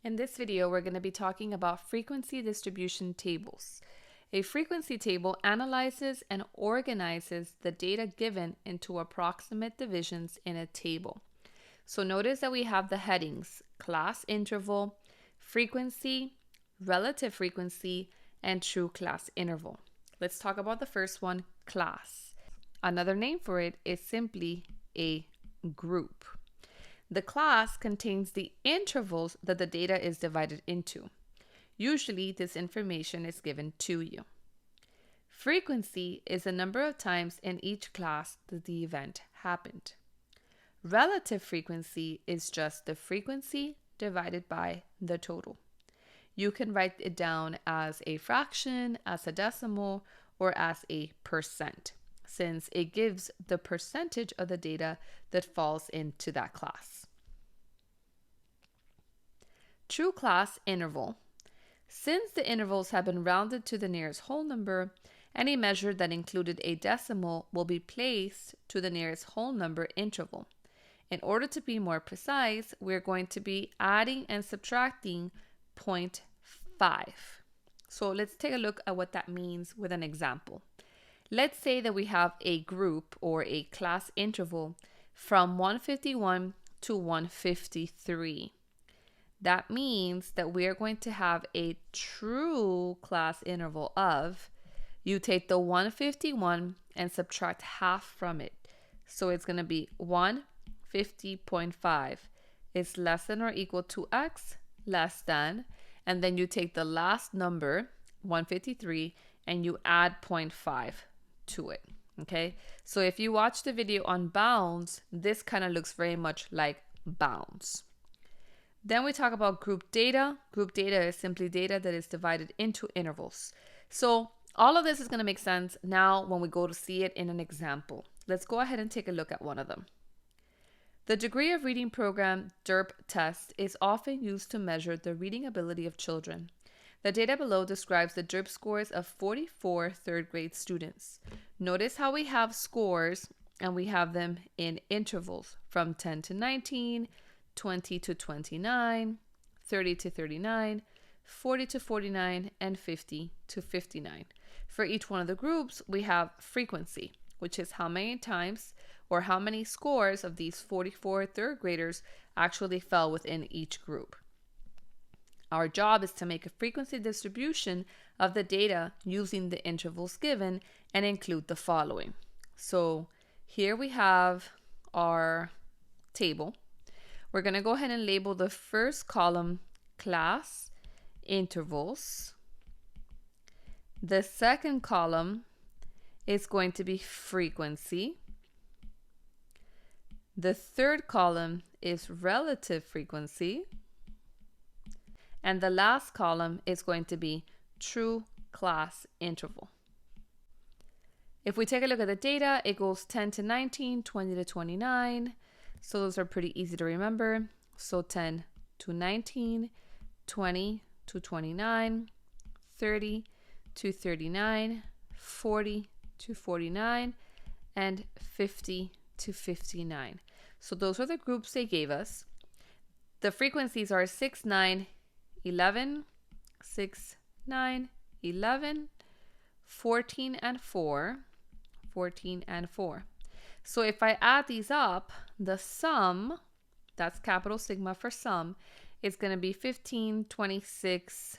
In this video, we're going to be talking about frequency distribution tables. A frequency table analyzes and organizes the data given into approximate divisions in a table. So notice that we have the headings: class interval, frequency, relative frequency, and true class interval. Let's talk about the first one, class. Another name for it is simply a group. The class contains the intervals that the data is divided into. Usually, this information is given to you. Frequency is the number of times in each class that the event happened. Relative frequency is just the frequency divided by the total. You can write it down as a fraction, as a decimal, or as a percent, since it gives the percentage of the data that falls into that class. True class interval. Since the intervals have been rounded to the nearest whole number, any measure that included a decimal will be placed to the nearest whole number interval. In order to be more precise, we're going to be adding and subtracting 0.5. So let's take a look at what that means with an example. Let's say that we have a group or a class interval from 151 to 153. That means that we are going to have a true class interval of, you take the 151 and subtract half from it. So it's going to be 150.5 is less than or equal to x, less than, and then you take the last number, 153, and you add 0.5 to it. Okay, so if you watch the video on bounds, this kind of looks very much like bounds. Then we talk about group data. Group data is simply data that is divided into intervals. So all of this is going to make sense now when we go to see it in an example. Let's go ahead and take a look at one of them. The degree of reading program DERP test is often used to measure the reading ability of children. The data below describes the DERP scores of 44 third grade students. Notice how we have scores and we have them in intervals from 10 to 19, 20 to 29, 30 to 39, 40 to 49, and 50 to 59. For each one of the groups, we have frequency, which is how many times or how many scores of these 44 third graders actually fell within each group. Our job is to make a frequency distribution of the data using the intervals given and include the following. So here we have our table. We're going to go ahead and label the first column class intervals. The second column is going to be frequency. The third column is relative frequency. And the last column is going to be true class interval. If we take a look at the data, it goes 10 to 19, 20 to 29. So those are pretty easy to remember. So 10 to 19, 20 to 29, 30 to 39, 40 to 49, and 50 to 59. So those are the groups they gave us. The frequencies are 6, 9, 11, 6, 9, 11, 14, and 4, 14, and 4. So if I add these up, the sum, that's capital sigma for sum, is going to be 15, 26,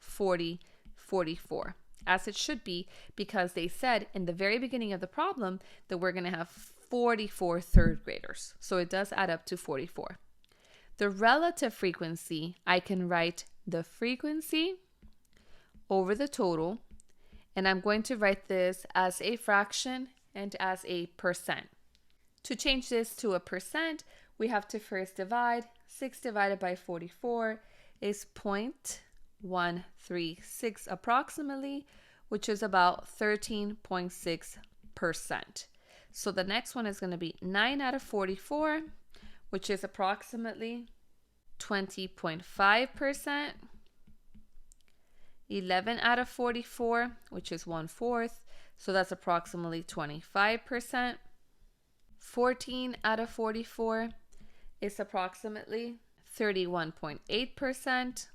40, 44, as it should be, because they said in the very beginning of the problem that we're going to have 44 third graders. So it does add up to 44. The relative frequency, I can write the frequency over the total, and I'm going to write this as a fraction and as a percent. To change this to a percent, we have to first divide. 6 divided by 44 is 0.136 approximately, which is about 13.6%. So the next one is going to be 9 out of 44, which is approximately 20.5%. 11 out of 44, which is 1/4, so that's approximately 25%. 14 out of 44 is approximately 31.8%.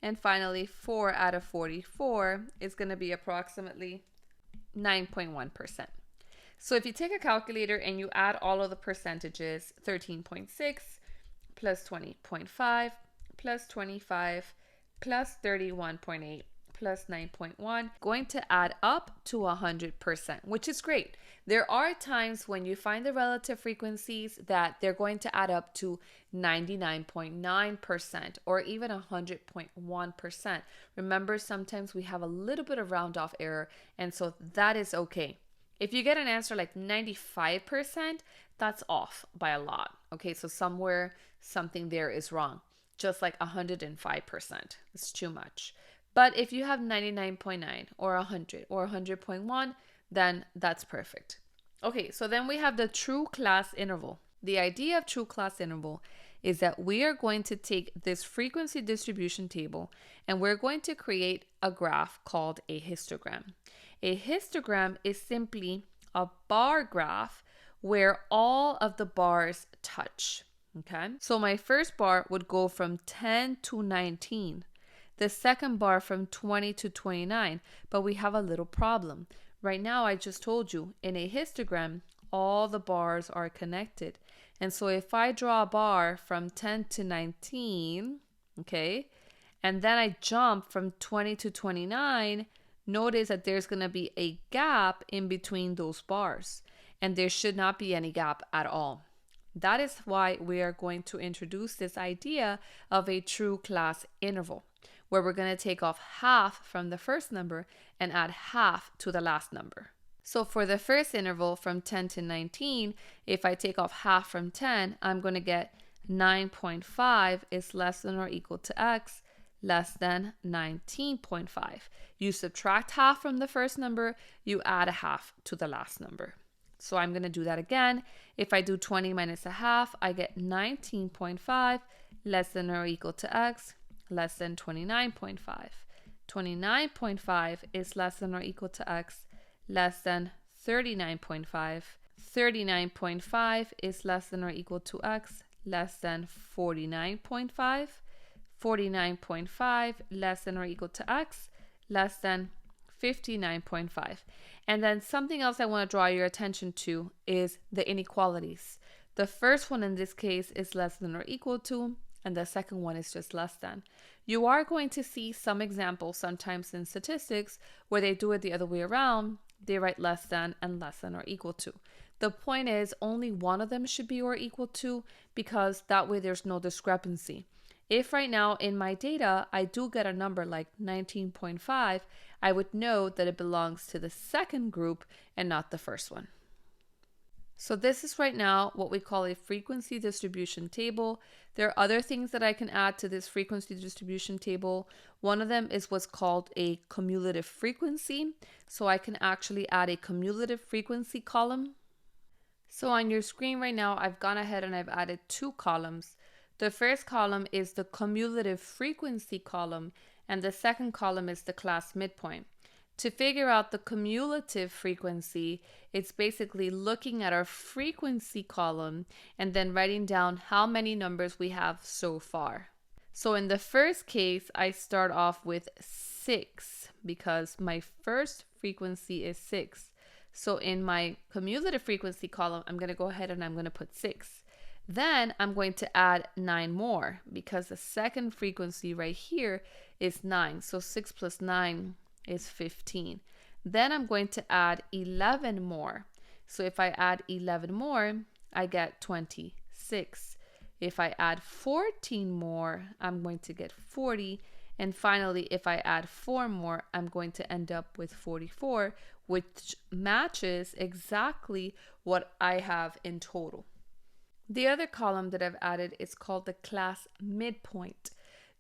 And finally, 4 out of 44 is going to be approximately 9.1%. So if you take a calculator and you add all of the percentages, 13.6 plus 20.5 plus 25 plus 31.8 plus 9.1, going to add up to 100%, which is great. There are times when you find the relative frequencies that they're going to add up to 99.9% or even 100.1%. Remember, sometimes we have a little bit of round off error, and so that is okay. If you get an answer like 95%, that's off by a lot. Okay, so somewhere something there is wrong. Just like 105%, it's too much. But if you have 99.9 or 100 or 100.1, then that's perfect. Okay, so then we have the true class interval. The idea of true class interval is that we are going to take this frequency distribution table and we're going to create a graph called a histogram. A histogram is simply a bar graph where all of the bars touch. Okay, so my first bar would go from 10 to 19. The second bar from 20 to 29, but we have a little problem. Right now, I just told you, in a histogram, all the bars are connected. And so if I draw a bar from 10 to 19, okay, and then I jump from 20 to 29, notice that there's going to be a gap in between those bars. And there should not be any gap at all. That is why we are going to introduce this idea of a true class interval, where we're going to take off half from the first number and add half to the last number. So for the first interval from 10 to 19, if I take off half from 10, I'm going to get 9.5 is less than or equal to x less than 19.5. You subtract half from the first number, you add a half to the last number. So I'm going to do that again. If I do 20 minus a half, I get 19.5 less than or equal to x less than 29.5. 29.5 is less than or equal to x less than 39.5. 39.5 is less than or equal to x less than 49.5. 49.5 less than or equal to x less than 59.5. And then something else I want to draw your attention to is the inequalities. The first one in this case is less than or equal to, and the second one is just less than. You are going to see some examples sometimes in statistics where they do it the other way around. They write less than and less than or equal to. The point is only one of them should be or equal to, because that way there's no discrepancy. If right now in my data I do get a number like 19.5, I would know that it belongs to the second group and not the first one. So this is right now what we call a frequency distribution table. There are other things that I can add to this frequency distribution table. One of them is what's called a cumulative frequency. So I can actually add a cumulative frequency column. So on your screen right now, I've gone ahead and I've added two columns. The first column is the cumulative frequency column, and the second column is the class midpoint. To figure out the cumulative frequency, it's basically looking at our frequency column and then writing down how many numbers we have so far. So in the first case, I start off with 6 because my first frequency is 6. So in my cumulative frequency column, I'm going to go ahead and I'm going to put 6. Then I'm going to add 9 more because the second frequency right here is 9. So 6 plus 9 is 15. Then I'm going to add 11 more. So if I add 11 more, I get 26. If I add 14 more, I'm going to get 40. And finally, if I add 4 more, I'm going to end up with 44, which matches exactly what I have in total. The other column that I've added is called the class midpoint.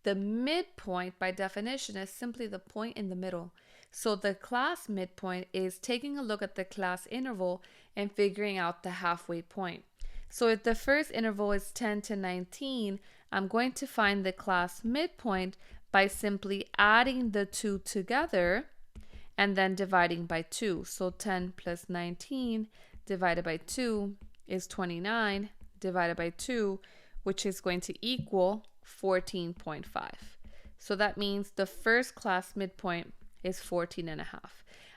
The midpoint, by definition, is simply the point in the middle. So the class midpoint is taking a look at the class interval and figuring out the halfway point. So if the first interval is 10 to 19, I'm going to find the class midpoint by simply adding the two together and then dividing by 2. So 10 plus 19 divided by 2 is 29. Divided by 2, which is going to equal 14.5. So that means the first class midpoint is 14.5.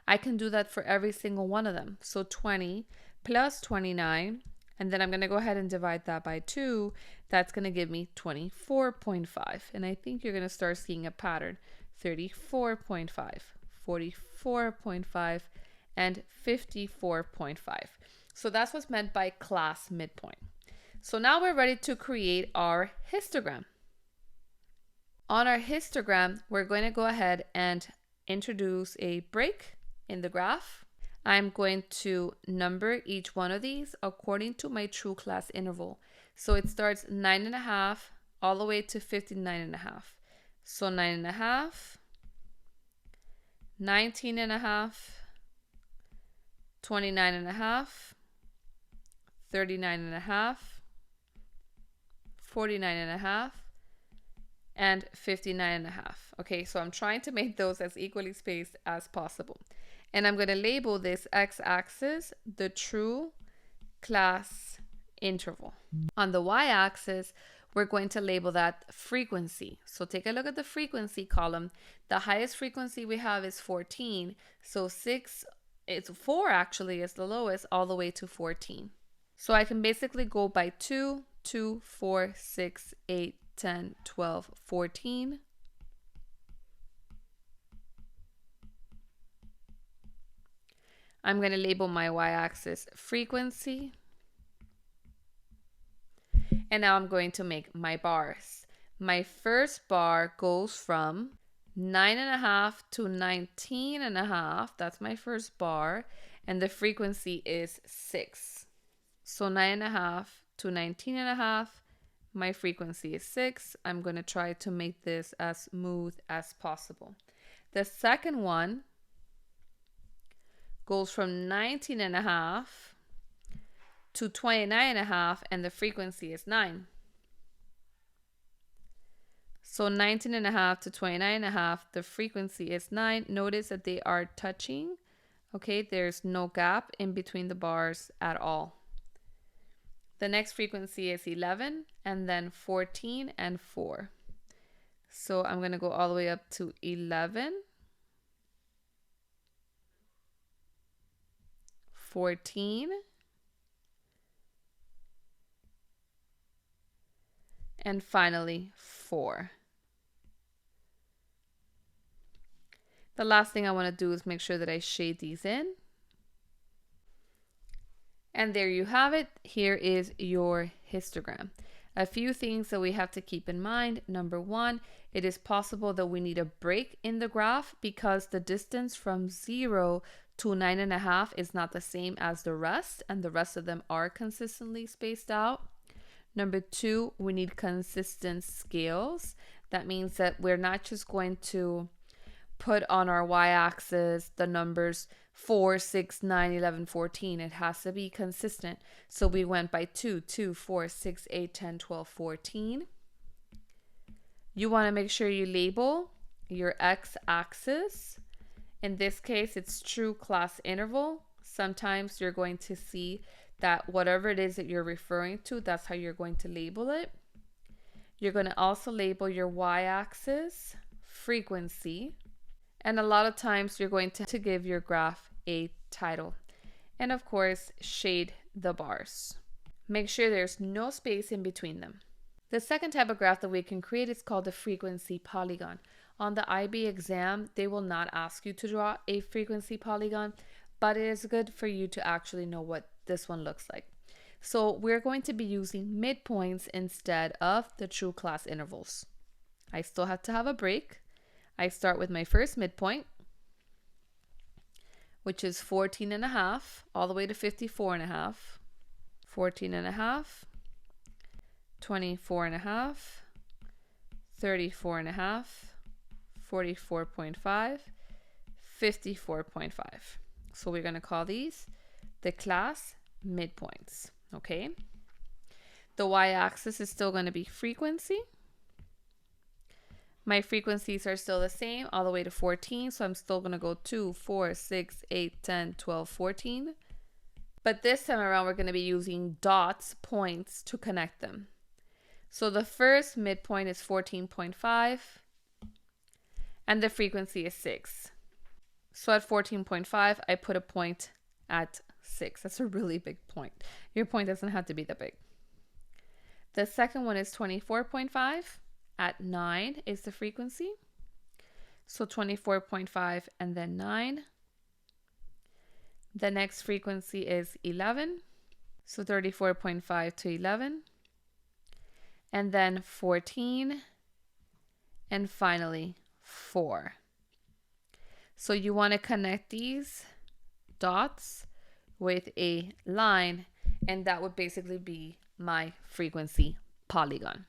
I can do that for every single one of them. So 20 plus 29, and then I'm going to go ahead and divide that by 2. That's going to give me 24.5. And I think you're going to start seeing a pattern. 34.5, 44.5, and 54.5. So that's what's meant by class midpoint. So now we're ready to create our histogram. On our histogram, we're going to go ahead and introduce a break in the graph. I'm going to number each one of these according to my true class interval. So it starts 9.5 all the way to 59.5. So 9.5, 19.5, 29.5, 39.5, 49.5, and 59.5. Okay, so I'm trying to make those as equally spaced as possible. And I'm going to label this x-axis the true class interval. On the y-axis, we're going to label that frequency. So take a look at the frequency column. The highest frequency we have is 14. So 4 actually is the lowest, all the way to 14. So I can basically go by 2, 2, 4, 6, 8, 10, 12, 14. I'm going to label my y-axis frequency. And now I'm going to make my bars. My first bar goes from 9.5 to 19.5. That's my first bar. And the frequency is 6. So 9.5 to 19.5. My frequency is 6. I'm going to try to make this as smooth as possible. The second one goes from 19.5 to 29.5, and the frequency is 9. So 19.5 to 29.5, the frequency is 9. Notice that they are touching. Okay, there's no gap in between the bars at all. The next frequency is 11, and then 14 and 4. So I'm going to go all the way up to 11, 14, and finally 4. The last thing I want to do is make sure that I shade these in. And there you have it. Here is your histogram. A few things that we have to keep in mind. Number one, it is possible that we need a break in the graph because the distance from 0 to 9.5 is not the same as the rest, and the rest of them are consistently spaced out. Number two, we need consistent scales. That means that we're not just going to put on our y-axis the numbers 4, 6, 9, 11, 14. It has to be consistent. So we went by 2, 2, 4, 6, 8, 10, 12, 14. You want to make sure you label your x-axis. In this case, it's true class interval. Sometimes you're going to see that whatever it is that you're referring to, that's how you're going to label it. You're going to also label your y-axis frequency. And a lot of times you're going to give your graph a title. And of course, shade the bars. Make sure there's no space in between them. The second type of graph that we can create is called a frequency polygon. On the IB exam, they will not ask you to draw a frequency polygon, but it is good for you to actually know what this one looks like. So we're going to be using midpoints instead of the true class intervals. I still have to have a break. I start with my first midpoint, which is 14.5 all the way to 54.5, 14.5, 24.5, 34.5, 44.5, 54.5. So we're going to call these the class midpoints, okay? The y-axis is still going to be frequency. My frequencies are still the same all the way to 14, so I'm still going to go 2, 4, 6, 8, 10, 12, 14. But this time around, we're going to be using dots, points, to connect them. So the first midpoint is 14.5 and the frequency is 6. So at 14.5, I put a point at 6. That's a really big point. Your point doesn't have to be that big. The second one is 24.5 at 9 is the frequency. So 24.5 and then 9. The next frequency is 11. So 34.5 to 11. And then 14. And finally 4. So you want to connect these dots with a line, and that would basically be my frequency polygon.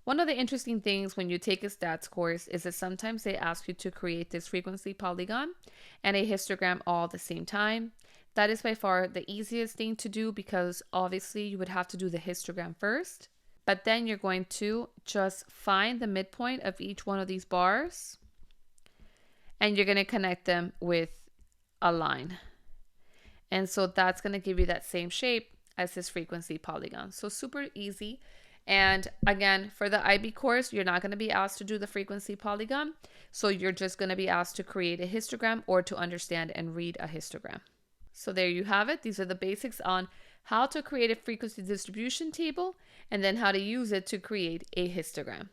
One of the interesting things when you take a stats course is that sometimes they ask you to create this frequency polygon and a histogram all at the same time. That is by far the easiest thing to do, because obviously you would have to do the histogram first, but then you're going to just find the midpoint of each one of these bars and you're going to connect them with a line. And so that's going to give you that same shape as this frequency polygon. So super easy. And again, for the IB course, you're not going to be asked to do the frequency polygon. So you're just going to be asked to create a histogram or to understand and read a histogram. So there you have it. These are the basics on how to create a frequency distribution table and then how to use it to create a histogram.